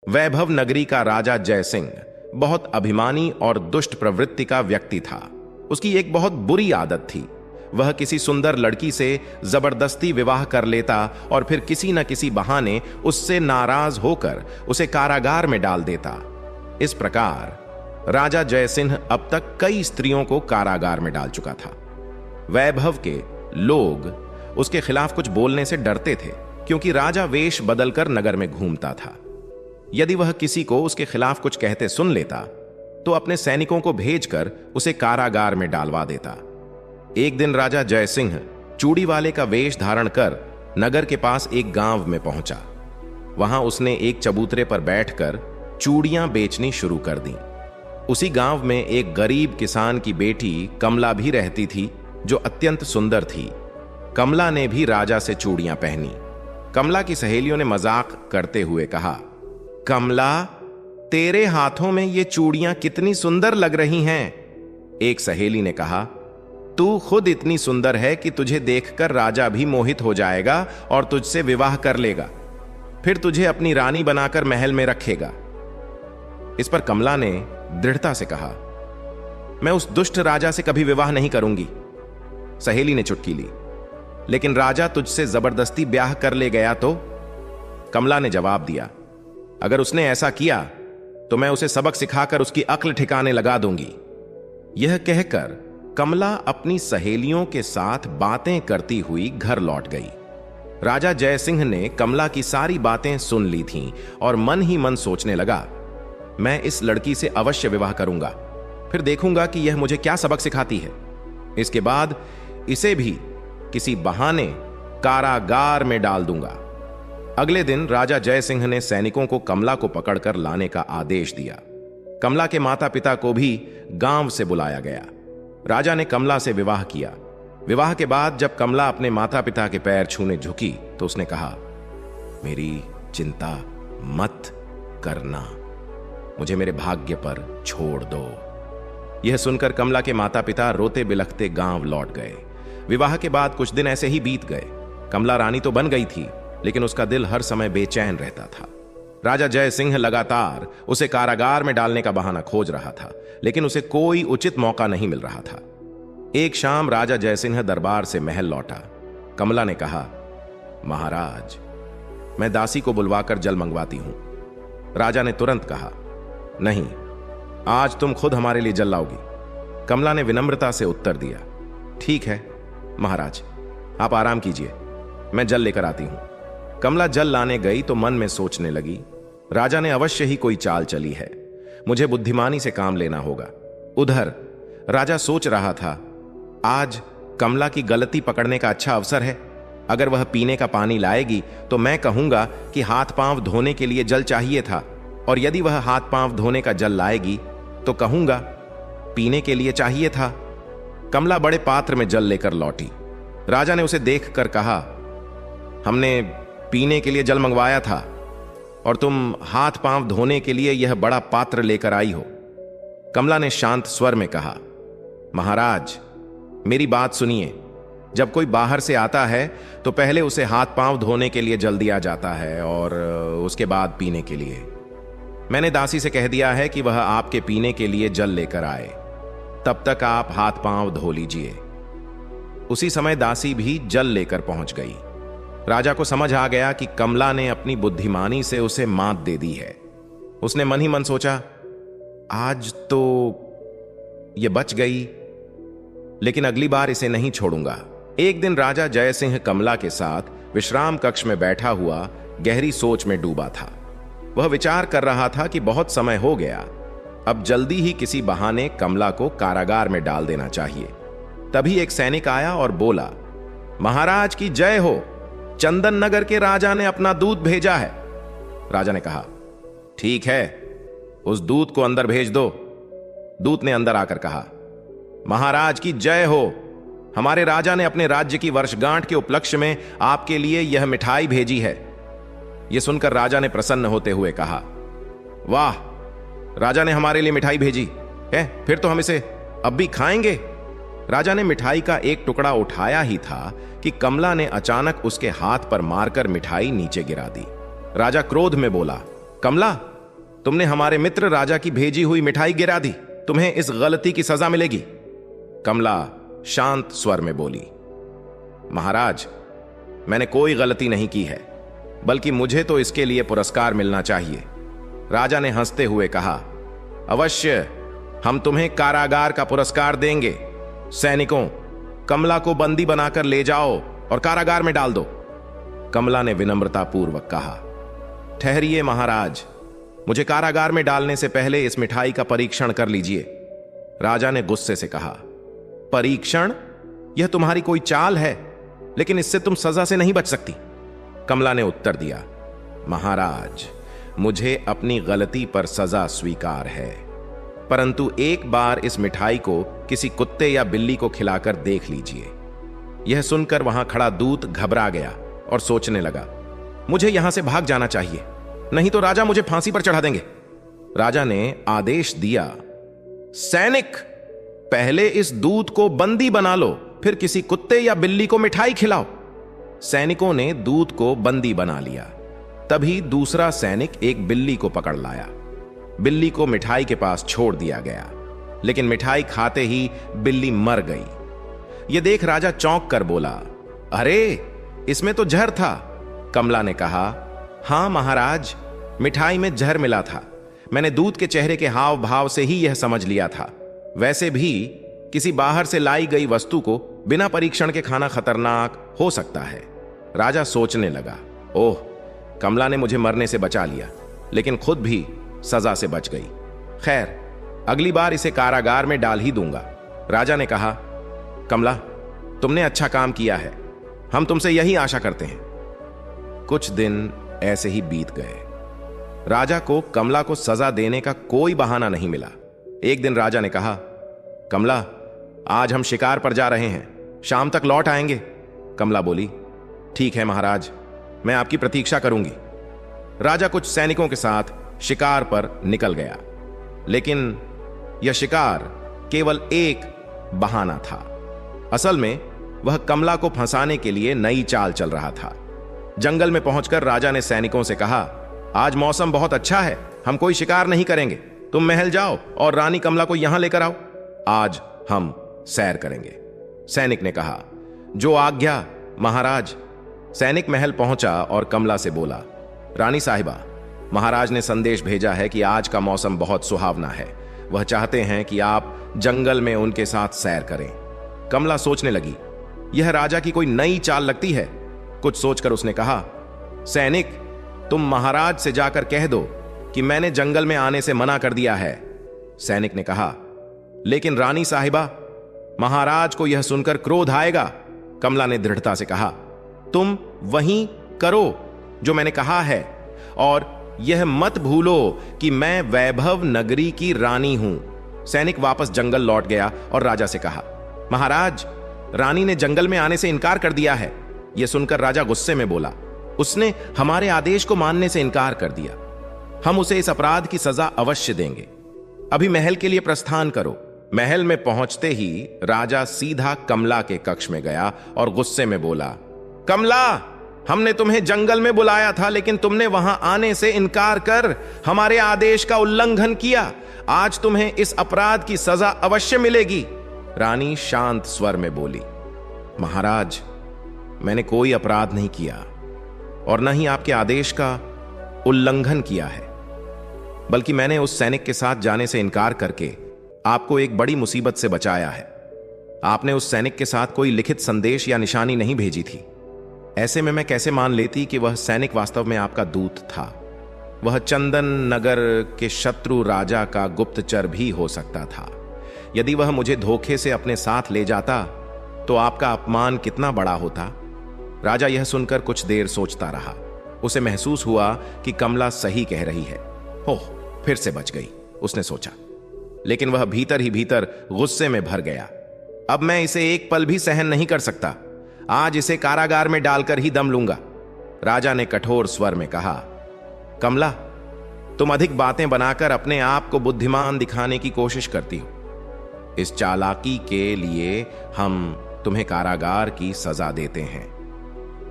वैभव नगरी का राजा जयसिंह बहुत अभिमानी और दुष्ट प्रवृत्ति का व्यक्ति था। उसकी एक बहुत बुरी आदत थी। वह किसी सुंदर लड़की से जबरदस्ती विवाह कर लेता और फिर किसी न किसी बहाने उससे नाराज होकर उसे कारागार में डाल देता। इस प्रकार राजा जयसिंह अब तक कई स्त्रियों को कारागार में डाल चुका था। वैभव के लोग उसके खिलाफ कुछ बोलने से डरते थे, क्योंकि राजा वेश बदलकर नगर में घूमता था। यदि वह किसी को उसके खिलाफ कुछ कहते सुन लेता तो अपने सैनिकों को भेजकर उसे कारागार में डालवा देता। एक दिन राजा जयसिंह चूड़ी वाले का वेश धारण कर नगर के पास एक गांव में पहुंचा। वहां उसने एक चबूतरे पर बैठकर चूड़ियां बेचनी शुरू कर दी। उसी गांव में एक गरीब किसान की बेटी कमला भी रहती थी, जो अत्यंत सुंदर थी। कमला ने भी राजा से चूड़ियां पहनी। कमला की सहेलियों ने मजाक करते हुए कहा, कमला, तेरे हाथों में ये चूड़ियां कितनी सुंदर लग रही हैं। एक सहेली ने कहा, तू खुद इतनी सुंदर है कि तुझे देखकर राजा भी मोहित हो जाएगा और तुझसे विवाह कर लेगा, फिर तुझे अपनी रानी बनाकर महल में रखेगा। इस पर कमला ने दृढ़ता से कहा, मैं उस दुष्ट राजा से कभी विवाह नहीं करूंगी। सहेली ने चुटकी ली, लेकिन राजा तुझसे जबरदस्ती ब्याह कर ले गया तो? कमला ने जवाब दिया, अगर उसने ऐसा किया तो मैं उसे सबक सिखाकर उसकी अक्ल ठिकाने लगा दूंगी। यह कहकर कमला अपनी सहेलियों के साथ बातें करती हुई घर लौट गई। राजा जयसिंह ने कमला की सारी बातें सुन ली थीं और मन ही मन सोचने लगा, मैं इस लड़की से अवश्य विवाह करूंगा, फिर देखूंगा कि यह मुझे क्या सबक सिखाती है। इसके बाद इसे भी किसी बहाने कारागार में डाल दूंगा। अगले दिन राजा जयसिंह ने सैनिकों को कमला को पकड़कर लाने का आदेश दिया। कमला के माता पिता को भी गांव से बुलाया गया। राजा ने कमला से विवाह किया। विवाह के बाद जब कमला अपने माता पिता के पैर छूने झुकी तो उसने कहा, मेरी चिंता मत करना, मुझे मेरे भाग्य पर छोड़ दो। यह सुनकर कमला के माता पिता रोते बिलखते गांव लौट गए। विवाह के बाद कुछ दिन ऐसे ही बीत गए। कमला रानी तो बन गई थी, लेकिन उसका दिल हर समय बेचैन रहता था। राजा जयसिंह लगातार उसे कारागार में डालने का बहाना खोज रहा था, लेकिन उसे कोई उचित मौका नहीं मिल रहा था। एक शाम राजा जयसिंह दरबार से महल लौटा। कमला ने कहा, महाराज, मैं दासी को बुलवाकर जल मंगवाती हूं। राजा ने तुरंत कहा, नहीं, आज तुम खुद हमारे लिए जल लाओगी। कमला ने विनम्रता से उत्तर दिया, ठीक है महाराज, आप आराम कीजिए, मैं जल लेकर आती हूं। कमला जल लाने गई तो मन में सोचने लगी, राजा ने अवश्य ही कोई चाल चली है, मुझे बुद्धिमानी से काम लेना होगा। उधर राजा सोच रहा था, आज कमला की गलती पकड़ने का अच्छा अवसर है। अगर वह पीने का पानी लाएगी तो मैं कहूंगा कि हाथ पांव धोने के लिए जल चाहिए था, और यदि वह हाथ पांव धोने का जल लाएगी तो कहूंगा पीने के लिए चाहिए था। कमला बड़े पात्र में जल लेकर लौटी। राजा ने उसे देखकर कहा, हमने पीने के लिए जल मंगवाया था और तुम हाथ पांव धोने के लिए यह बड़ा पात्र लेकर आई हो। कमला ने शांत स्वर में कहा, महाराज, मेरी बात सुनिए। जब कोई बाहर से आता है तो पहले उसे हाथ पांव धोने के लिए जल दिया जाता है और उसके बाद पीने के लिए। मैंने दासी से कह दिया है कि वह आपके पीने के लिए जल लेकर आए, तब तक आप हाथ पांव धो लीजिए। उसी समय दासी भी जल लेकर पहुंच गई। राजा को समझ आ गया कि कमला ने अपनी बुद्धिमानी से उसे मात दे दी है। उसने मन ही मन सोचा, आज तो ये बच गई, लेकिन अगली बार इसे नहीं छोड़ूंगा। एक दिन राजा जयसिंह कमला के साथ विश्राम कक्ष में बैठा हुआ गहरी सोच में डूबा था। वह विचार कर रहा था कि बहुत समय हो गया, अब जल्दी ही किसी बहाने कमला को कारागार में डाल देना चाहिए। तभी एक सैनिक आया और बोला, महाराज की जय हो, चंदन नगर के राजा ने अपना दूत भेजा है। राजा ने कहा, ठीक है, उस दूत को अंदर भेज दो। दूत ने अंदर आकर कहा, महाराज की जय हो, हमारे राजा ने अपने राज्य की वर्षगांठ के उपलक्ष्य में आपके लिए यह मिठाई भेजी है। यह सुनकर राजा ने प्रसन्न होते हुए कहा, वाह, राजा ने हमारे लिए मिठाई भेजी है, फिर तो हम इसे अब भी खाएंगे। राजा ने मिठाई का एक टुकड़ा उठाया ही था कि कमला ने अचानक उसके हाथ पर मारकर मिठाई नीचे गिरा दी। राजा क्रोध में बोला, कमला, तुमने हमारे मित्र राजा की भेजी हुई मिठाई गिरा दी, तुम्हें इस गलती की सजा मिलेगी। कमला शांत स्वर में बोली, महाराज, मैंने कोई गलती नहीं की है, बल्कि मुझे तो इसके लिए पुरस्कार मिलना चाहिए। राजा ने हंसते हुए कहा, अवश्य, हम तुम्हें कारागार का पुरस्कार देंगे। सैनिकों, कमला को बंदी बनाकर ले जाओ और कारागार में डाल दो। कमला ने विनम्रतापूर्वक कहा, ठहरिए महाराज, मुझे कारागार में डालने से पहले इस मिठाई का परीक्षण कर लीजिए। राजा ने गुस्से से कहा, परीक्षण? यह तुम्हारी कोई चाल है, लेकिन इससे तुम सजा से नहीं बच सकती। कमला ने उत्तर दिया, महाराज, मुझे अपनी गलती पर सजा स्वीकार है, परंतु एक बार इस मिठाई को किसी कुत्ते या बिल्ली को खिलाकर देख लीजिए। यह सुनकर वहां खड़ा दूत घबरा गया और सोचने लगा, मुझे यहां से भाग जाना चाहिए, नहीं तो राजा मुझे फांसी पर चढ़ा देंगे। राजा ने आदेश दिया, सैनिक, पहले इस दूत को बंदी बना लो, फिर किसी कुत्ते या बिल्ली को मिठाई खिलाओ। सैनिकों ने दूत को बंदी बना लिया। तभी दूसरा सैनिक एक बिल्ली को पकड़ लाया। बिल्ली को मिठाई के पास छोड़ दिया गया, लेकिन मिठाई खाते ही बिल्ली मर गई। यह देख राजा चौंक कर बोला, अरे, इसमें तो जहर था। कमला ने कहा, हां महाराज, मिठाई में जहर मिला था। मैंने दूत के चेहरे के हाव भाव से ही यह समझ लिया था। वैसे भी किसी बाहर से लाई गई वस्तु को बिना परीक्षण के खाना खतरनाक हो सकता है। राजा सोचने लगा, ओह, कमला ने मुझे मरने से बचा लिया, लेकिन खुद भी सजा से बच गई। खैर, अगली बार इसे कारागार में डाल ही दूंगा। राजा ने कहा, कमला, तुमने अच्छा काम किया है, हम तुमसे यही आशा करते हैं। कुछ दिन ऐसे ही बीत गए। राजा को कमला को सजा देने का कोई बहाना नहीं मिला। एक दिन राजा ने कहा, कमला, आज हम शिकार पर जा रहे हैं, शाम तक लौट आएंगे। कमला बोली, ठीक है महाराज, मैं आपकी प्रतीक्षा करूंगी। राजा कुछ सैनिकों के साथ शिकार पर निकल गया, लेकिन यह शिकार केवल एक बहाना था। असल में वह कमला को फंसाने के लिए नई चाल चल रहा था। जंगल में पहुंचकर राजा ने सैनिकों से कहा, आज मौसम बहुत अच्छा है, हम कोई शिकार नहीं करेंगे, तुम महल जाओ और रानी कमला को यहां लेकर आओ, आज हम सैर करेंगे। सैनिक ने कहा, जो आज्ञा महाराज। सैनिक महल पहुंचा और कमला से बोला, रानी साहिबा, महाराज ने संदेश भेजा है कि आज का मौसम बहुत सुहावना है, वह चाहते हैं कि आप जंगल में उनके साथ सैर करें। कमला सोचने लगी, यह राजा की कोई नई चाल लगती है। कुछ सोचकर उसने कहा, सैनिक, तुम महाराज से जाकर कह दो कि मैंने जंगल में आने से मना कर दिया है। सैनिक ने कहा, लेकिन रानी साहिबा, महाराज को यह सुनकर क्रोध आएगा। कमला ने दृढ़ता से कहा, तुम वहीं करो जो मैंने कहा है, और यह मत भूलो कि मैं वैभव नगरी की रानी हूं। सैनिक वापस जंगल लौट गया और राजा से कहा, महाराज, रानी ने जंगल में आने से इनकार कर दिया है। यह सुनकर राजा गुस्से में बोला, उसने हमारे आदेश को मानने से इनकार कर दिया, हम उसे इस अपराध की सजा अवश्य देंगे। अभी महल के लिए प्रस्थान करो। महल में पहुंचते ही राजा सीधा कमला के कक्ष में गया और गुस्से में बोला, कमला, हमने तुम्हें जंगल में बुलाया था, लेकिन तुमने वहां आने से इनकार कर हमारे आदेश का उल्लंघन किया। आज तुम्हें इस अपराध की सजा अवश्य मिलेगी। रानी शांत स्वर में बोली, महाराज, मैंने कोई अपराध नहीं किया और न ही आपके आदेश का उल्लंघन किया है, बल्कि मैंने उस सैनिक के साथ जाने से इनकार करके आपको एक बड़ी मुसीबत से बचाया है। आपने उस सैनिक के साथ कोई लिखित संदेश या निशानी नहीं भेजी थी। ऐसे में मैं कैसे मान लेती कि वह सैनिक वास्तव में आपका दूत था? वह चंदन नगर के शत्रु राजा का गुप्तचर भी हो सकता था। यदि वह मुझे धोखे से अपने साथ ले जाता तो आपका अपमान कितना बड़ा होता। राजा यह सुनकर कुछ देर सोचता रहा। उसे महसूस हुआ कि कमला सही कह रही है। ओह, फिर से बच गई, उसने सोचा। लेकिन वह भीतर ही भीतर गुस्से में भर गया। अब मैं इसे एक पल भी सहन नहीं कर सकता। आज इसे कारागार में डालकर ही दम लूंगा। राजा ने कठोर स्वर में कहा, कमला, तुम अधिक बातें बनाकर अपने आप को बुद्धिमान दिखाने की कोशिश करती हो। इस चालाकी के लिए हम तुम्हें कारागार की सजा देते हैं।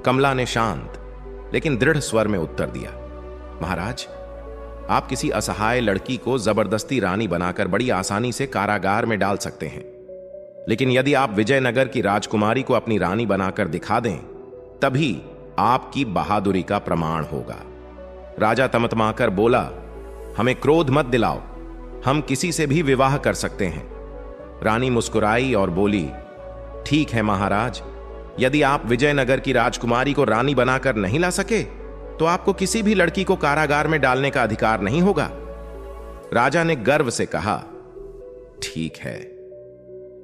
कमला ने शांत लेकिन दृढ़ स्वर में उत्तर दिया, महाराज, आप किसी असहाय लड़की को जबरदस्ती रानी बनाकर बड़ी आसानी से कारागार में डाल सकते हैं, लेकिन यदि आप विजयनगर की राजकुमारी को अपनी रानी बनाकर दिखा दें, तभी आपकी बहादुरी का प्रमाण होगा। राजा तमतमाकर बोला, हमें क्रोध मत दिलाओ, हम किसी से भी विवाह कर सकते हैं। रानी मुस्कुराई और बोली, ठीक है महाराज, यदि आप विजयनगर की राजकुमारी को रानी बनाकर नहीं ला सके तो आपको किसी भी लड़की को कारागार में डालने का अधिकार नहीं होगा। राजा ने गर्व से कहा, ठीक है,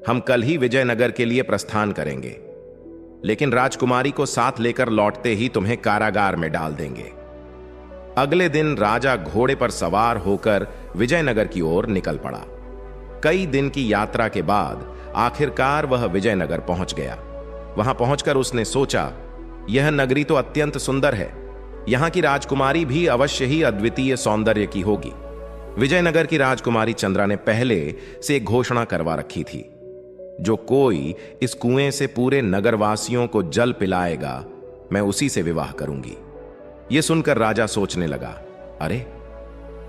हम कल ही विजयनगर के लिए प्रस्थान करेंगे, लेकिन राजकुमारी को साथ लेकर लौटते ही तुम्हें कारागार में डाल देंगे। अगले दिन राजा घोड़े पर सवार होकर विजयनगर की ओर निकल पड़ा। कई दिन की यात्रा के बाद आखिरकार वह विजयनगर पहुंच गया। वहां पहुंचकर उसने सोचा, यह नगरी तो अत्यंत सुंदर है, यहां की राजकुमारी भी अवश्य ही अद्वितीय सौंदर्य की होगी। विजयनगर की राजकुमारी चंद्रा ने पहले से एक घोषणा करवा रखी थी, जो कोई इस कुएं से पूरे नगरवासियों को जल पिलाएगा, मैं उसी से विवाह करूंगी। यह सुनकर राजा सोचने लगा, अरे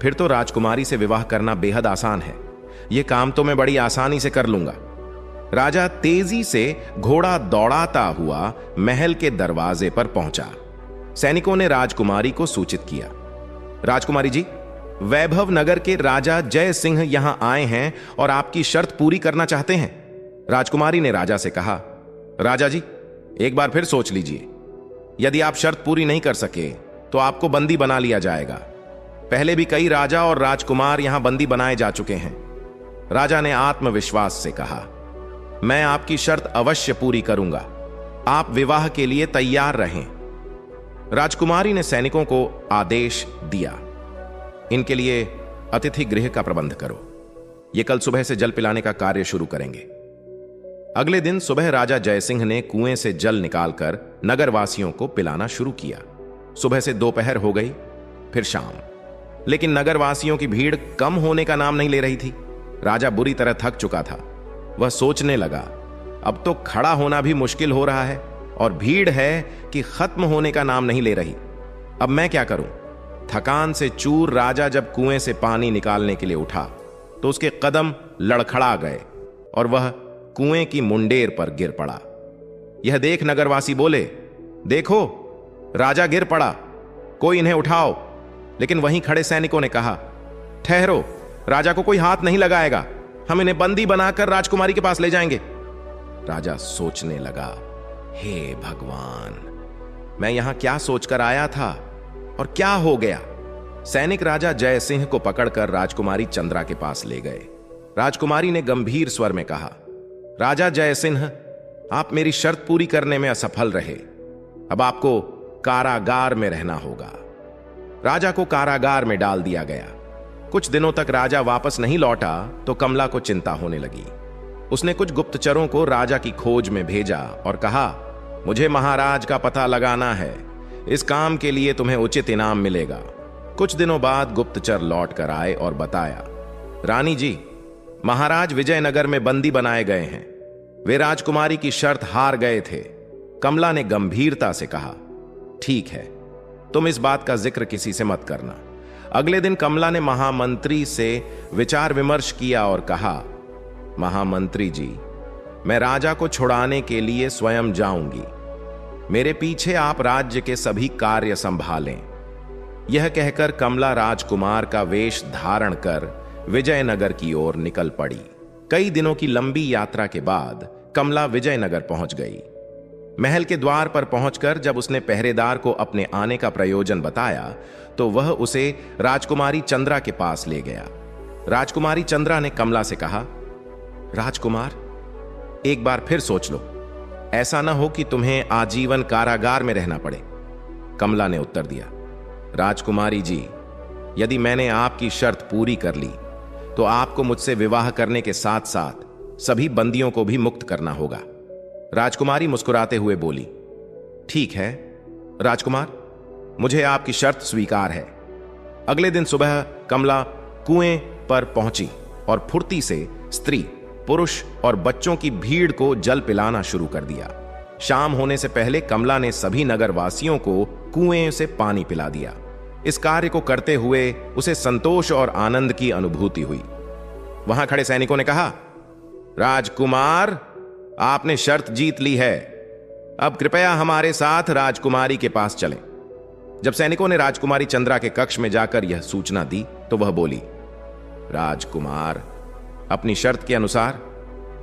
फिर तो राजकुमारी से विवाह करना बेहद आसान है, यह काम तो मैं बड़ी आसानी से कर लूंगा। राजा तेजी से घोड़ा दौड़ाता हुआ महल के दरवाजे पर पहुंचा। सैनिकों ने राजकुमारी को सूचित किया, राजकुमारी जी, वैभव नगर के राजा जय सिंह यहां आए हैं और आपकी शर्त पूरी करना चाहते हैं। राजकुमारी ने राजा से कहा, राजा जी, एक बार फिर सोच लीजिए, यदि आप शर्त पूरी नहीं कर सके तो आपको बंदी बना लिया जाएगा। पहले भी कई राजा और राजकुमार यहां बंदी बनाए जा चुके हैं। राजा ने आत्मविश्वास से कहा, मैं आपकी शर्त अवश्य पूरी करूंगा, आप विवाह के लिए तैयार रहें। राजकुमारी ने सैनिकों को आदेश दिया, इनके लिए अतिथि गृह का प्रबंध करो, ये कल सुबह से जल पिलाने का कार्य शुरू करेंगे। अगले दिन सुबह राजा जयसिंह ने कुएं से जल निकालकर नगरवासियों को पिलाना शुरू किया। सुबह से दोपहर हो गई, फिर शाम, लेकिन नगरवासियों की भीड़ कम होने का नाम नहीं ले रही थी। राजा बुरी तरह थक चुका था। वह सोचने लगा, अब तो खड़ा होना भी मुश्किल हो रहा है और भीड़ है कि खत्म होने का नाम नहीं ले रही। अब मैं क्या करूं? थकान से चूर राजा जब कुएं से पानी निकालने के लिए उठा तो उसके कदम लड़खड़ा गए और वह कुएं की मुंडेर पर गिर पड़ा। यह देख नगरवासी बोले, देखो, राजा गिर पड़ा, कोई इन्हें उठाओ। लेकिन वहीं खड़े सैनिकों ने कहा, ठहरो, राजा को कोई हाथ नहीं लगाएगा, हम इन्हें बंदी बनाकर राजकुमारी के पास ले जाएंगे। राजा सोचने लगा, हे भगवान, मैं यहां क्या सोचकर आया था और क्या हो गया। सैनिक राजा जयसिंह को पकड़कर राजकुमारी चंद्रा के पास ले गए। राजकुमारी ने गंभीर स्वर में कहा, राजा जयसिंह, आप मेरी शर्त पूरी करने में असफल रहे, अब आपको कारागार में रहना होगा। राजा को कारागार में डाल दिया गया। कुछ दिनों तक राजा वापस नहीं लौटा तो कमला को चिंता होने लगी। उसने कुछ गुप्तचरों को राजा की खोज में भेजा और कहा, मुझे महाराज का पता लगाना है, इस काम के लिए तुम्हें उचित इनाम मिलेगा। कुछ दिनों बाद गुप्तचर लौट कर आए और बताया, रानी जी, महाराज विजयनगर में बंदी बनाए गए हैं, वे राजकुमारी की शर्त हार गए थे। कमला ने गंभीरता से कहा, ठीक है, तुम इस बात का जिक्र किसी से मत करना। अगले दिन कमला ने महामंत्री से विचार विमर्श किया और कहा, महामंत्री जी, मैं राजा को छुड़ाने के लिए स्वयं जाऊंगी, मेरे पीछे आप राज्य के सभी कार्य संभालें। यह कहकर कमला राजकुमार का वेश धारण कर विजयनगर की ओर निकल पड़ी। कई दिनों की लंबी यात्रा के बाद कमला विजयनगर पहुंच गई। महल के द्वार पर पहुंचकर जब उसने पहरेदार को अपने आने का प्रयोजन बताया तो वह उसे राजकुमारी चंद्रा के पास ले गया। राजकुमारी चंद्रा ने कमला से कहा, राजकुमार, एक बार फिर सोच लो, ऐसा ना हो कि तुम्हें आजीवन कारागार में रहना पड़े। कमला ने उत्तर दिया, राजकुमारी जी, यदि मैंने आपकी शर्त पूरी कर ली तो आपको मुझसे विवाह करने के साथ साथ सभी बंदियों को भी मुक्त करना होगा। राजकुमारी मुस्कुराते हुए बोली, ठीक है राजकुमार, मुझे आपकी शर्त स्वीकार है। अगले दिन सुबह कमला कुएं पर पहुंची और फुर्ती से स्त्री, पुरुष और बच्चों की भीड़ को जल पिलाना शुरू कर दिया। शाम होने से पहले कमला ने सभी नगरवासियों को कुएं से पानी पिला दिया। इस कार्य को करते हुए उसे संतोष और आनंद की अनुभूति हुई। वहां खड़े सैनिकों ने कहा, राजकुमार, आपने शर्त जीत ली है। अब कृपया हमारे साथ राजकुमारी के पास चलें। जब सैनिकों ने राजकुमारी चंद्रा के कक्ष में जाकर यह सूचना दी तो वह बोली, राजकुमार, अपनी शर्त के अनुसार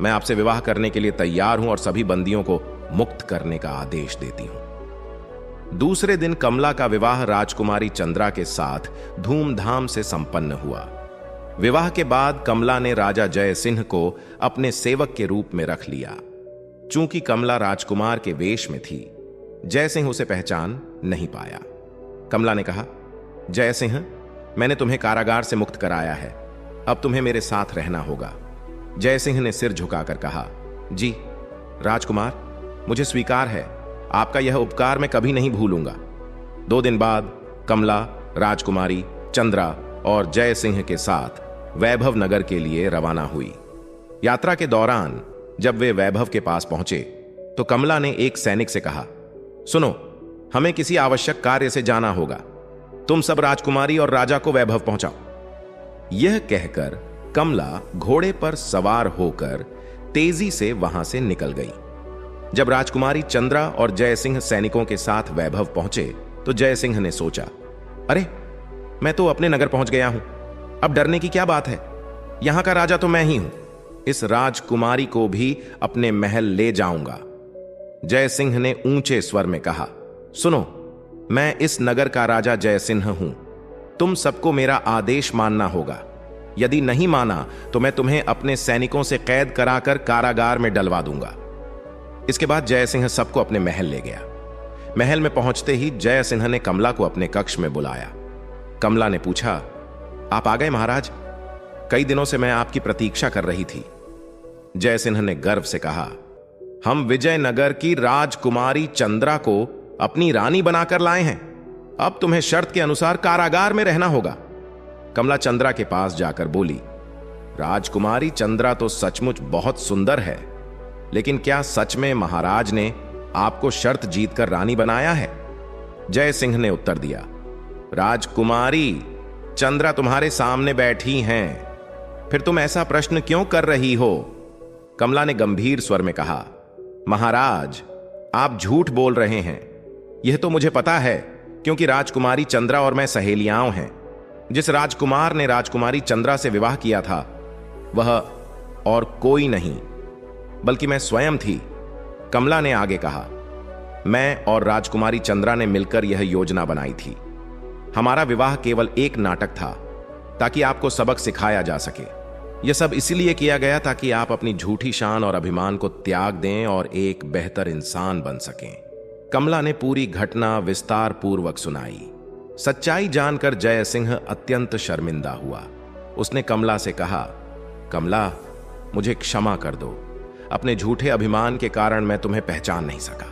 मैं आपसे विवाह करने के लिए तैयार हूं और सभी बंदियों को मुक्त करने का आदेश देती हूं। दूसरे दिन कमला का विवाह राजकुमारी चंद्रा के साथ धूमधाम से संपन्न हुआ। विवाह के बाद कमला ने राजा जय सिंह को अपने सेवक के रूप में रख लिया। चूंकि कमला राजकुमार के वेश में थी, जय सिंह उसे पहचान नहीं पाया। कमला ने कहा, जय सिंह, मैंने तुम्हें कारागार से मुक्त कराया है, अब तुम्हें मेरे साथ रहना होगा। जय सिंह ने सिर झुकाकर कहा, जी राजकुमार, मुझे स्वीकार है, आपका यह उपकार मैं कभी नहीं भूलूंगा। 2 दिन बाद कमला राजकुमारी चंद्रा और जय सिंह के साथ वैभव नगर के लिए रवाना हुई। यात्रा के दौरान जब वे वैभव के पास पहुंचे तो कमला ने एक सैनिक से कहा, सुनो, हमें किसी आवश्यक कार्य से जाना होगा, तुम सब राजकुमारी और राजा को वैभव पहुंचाओ। यह कहकर कमला घोड़े पर सवार होकर तेजी से वहां से निकल गई। जब राजकुमारी चंद्रा और जय सिंह सैनिकों के साथ वैभव पहुंचे तो जय सिंह ने सोचा, अरे, मैं तो अपने नगर पहुंच गया हूं, अब डरने की क्या बात है, यहां का राजा तो मैं ही हूं, इस राजकुमारी को भी अपने महल ले जाऊंगा। जय सिंह ने ऊंचे स्वर में कहा, सुनो, मैं इस नगर का राजा जय सिंह हूं, तुम सबको मेरा आदेश मानना होगा। यदि नहीं माना तो मैं तुम्हें अपने सैनिकों से कैद कराकर कारागार में डलवा दूंगा। इसके बाद जय सिंह सबको अपने महल ले गया। महल में पहुंचते ही जय सिंह ने कमला को अपने कक्ष में बुलाया। कमला ने पूछा, आप आ गए महाराज, कई दिनों से मैं आपकी प्रतीक्षा कर रही थी। जय सिंह ने गर्व से कहा, हम विजयनगर की राजकुमारी चंद्रा को अपनी रानी बनाकर लाए हैं, अब तुम्हें शर्त के अनुसार कारागार में रहना होगा। कमला चंद्रा के पास जाकर बोली, राजकुमारी चंद्रा तो सचमुच बहुत सुंदर है, लेकिन क्या सच में महाराज ने आपको शर्त जीतकर रानी बनाया है? जय सिंह ने उत्तर दिया, राजकुमारी चंद्रा तुम्हारे सामने बैठी हैं, फिर तुम ऐसा प्रश्न क्यों कर रही हो? कमला ने गंभीर स्वर में कहा, महाराज, आप झूठ बोल रहे हैं। यह तो मुझे पता है, क्योंकि राजकुमारी चंद्रा और मैं सहेलियां हैं। जिस राजकुमार ने राजकुमारी चंद्रा से विवाह किया था वह और कोई नहीं बल्कि मैं स्वयं थी। कमला ने आगे कहा, मैं और राजकुमारी चंद्रा ने मिलकर यह योजना बनाई थी। हमारा विवाह केवल एक नाटक था ताकि आपको सबक सिखाया जा सके। यह सब इसलिए किया गया ताकि आप अपनी झूठी शान और अभिमान को त्याग दें और एक बेहतर इंसान बन सकें। कमला ने पूरी घटना विस्तार पूर्वक सुनाई। सच्चाई जानकर जय सिंह अत्यंत शर्मिंदा हुआ। उसने कमला से कहा, कमला, मुझे क्षमा कर दो, अपने झूठे अभिमान के कारण मैं तुम्हें पहचान नहीं सका,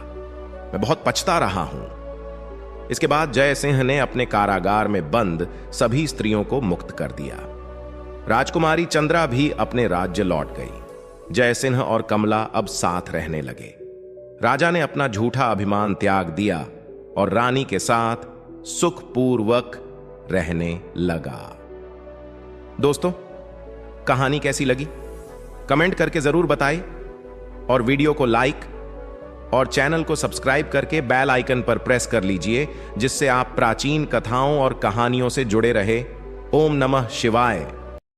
मैं बहुत पछता रहा हूं। इसके बाद जय सिंह ने अपने कारागार में बंद सभी स्त्रियों को मुक्त कर दिया। राजकुमारी चंद्रा भी अपने राज्य लौट गई। जय सिंह और कमला अब साथ रहने लगे। राजा ने अपना झूठा अभिमान त्याग दिया और रानी के साथ सुखपूर्वक रहने लगा। दोस्तों, कहानी कैसी लगी कमेंट करके जरूर बताएं और वीडियो को लाइक और चैनल को सब्सक्राइब करके बेल आइकन पर प्रेस कर लीजिए, जिससे आप प्राचीन कथाओं और कहानियों से जुड़े रहे। ओम नमः शिवाय।